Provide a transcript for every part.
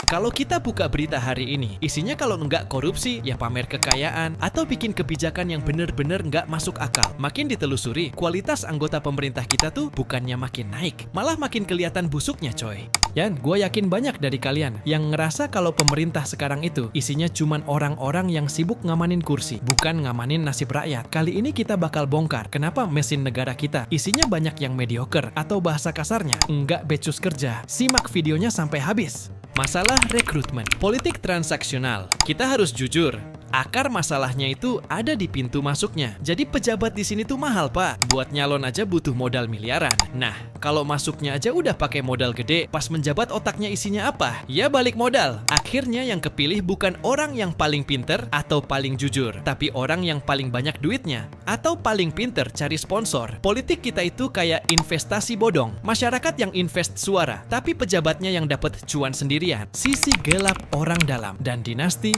Kalau kita buka berita hari ini, isinya kalau nggak korupsi, ya pamer kekayaan, atau bikin kebijakan yang bener-bener nggak masuk akal. Makin ditelusuri, kualitas anggota pemerintah kita tuh bukannya makin naik, malah makin kelihatan busuknya coy. Dan gue yakin banyak dari kalian yang ngerasa kalau pemerintah sekarang itu isinya cuman orang-orang yang sibuk ngamanin kursi, bukan ngamanin nasib rakyat. Kali ini kita bakal bongkar kenapa mesin negara kita isinya banyak yang mediocre atau bahasa kasarnya nggak becus kerja. Simak videonya sampai habis. Masalah rekrutmen, politik transaksional. Kita harus jujur, akar masalahnya itu ada di pintu masuknya. Jadi pejabat di sini tuh mahal, Pak. Buat nyalon aja butuh modal miliaran. Nah, kalau masuknya aja udah pakai modal gede, pas menjabat otaknya isinya apa? Ya balik modal. Akhirnya yang kepilih bukan orang yang paling pinter atau paling jujur, tapi orang yang paling banyak duitnya atau paling pinter cari sponsor. Politik kita itu kayak investasi bodong. Masyarakat yang invest suara, tapi pejabatnya yang dapat cuan sendirian. Sisi gelap orang dalam dan dinasti.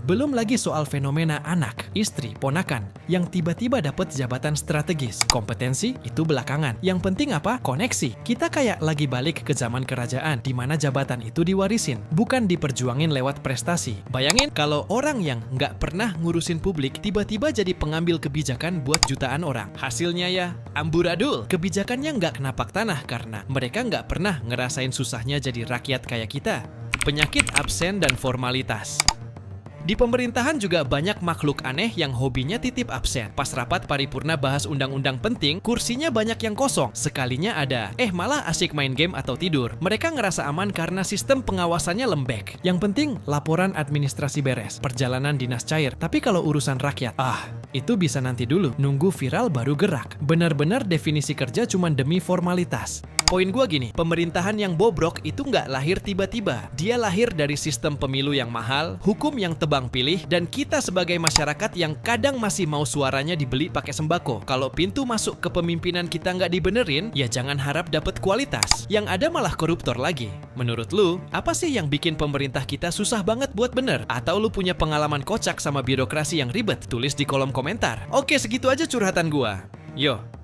Belum lagi soal fenomena anak, istri, ponakan yang tiba-tiba dapat jabatan strategis. Kompetensi itu belakangan. Yang penting apa? Koneksi. Kita kayak lagi balik ke zaman kerajaan di mana jabatan itu diwarisin, bukan diperjuangin lewat prestasi. Bayangin kalau orang yang nggak pernah ngurusin publik tiba-tiba jadi pengambil kebijakan buat jutaan orang. Hasilnya ya amburadul. Kebijakannya nggak kenapak tanah karena mereka nggak pernah ngerasain susahnya jadi rakyat kayak kita. Penyakit absen dan formalitas. Di pemerintahan juga banyak makhluk aneh yang hobinya titip absen. Pas rapat paripurna bahas undang-undang penting, kursinya banyak yang kosong. Sekalinya ada, malah asik main game atau tidur. Mereka ngerasa aman karena sistem pengawasannya lembek. Yang penting, laporan administrasi beres, perjalanan dinas cair. Tapi kalau urusan rakyat, itu bisa nanti dulu. Nunggu viral baru gerak. Benar-benar definisi kerja cuma demi formalitas. Poin gua gini, pemerintahan yang bobrok itu nggak lahir tiba-tiba. Dia lahir dari sistem pemilu yang mahal, hukum yang tebang pilih, dan kita sebagai masyarakat yang kadang masih mau suaranya dibeli pakai sembako. Kalau pintu masuk ke pemimpinan kita nggak dibenerin, ya jangan harap dapat kualitas. Yang ada malah koruptor lagi. Menurut lu, apa sih yang bikin pemerintah kita susah banget buat bener? Atau lu punya pengalaman kocak sama birokrasi yang ribet? Tulis di kolom komentar. Oke, segitu aja curhatan gua. Yo.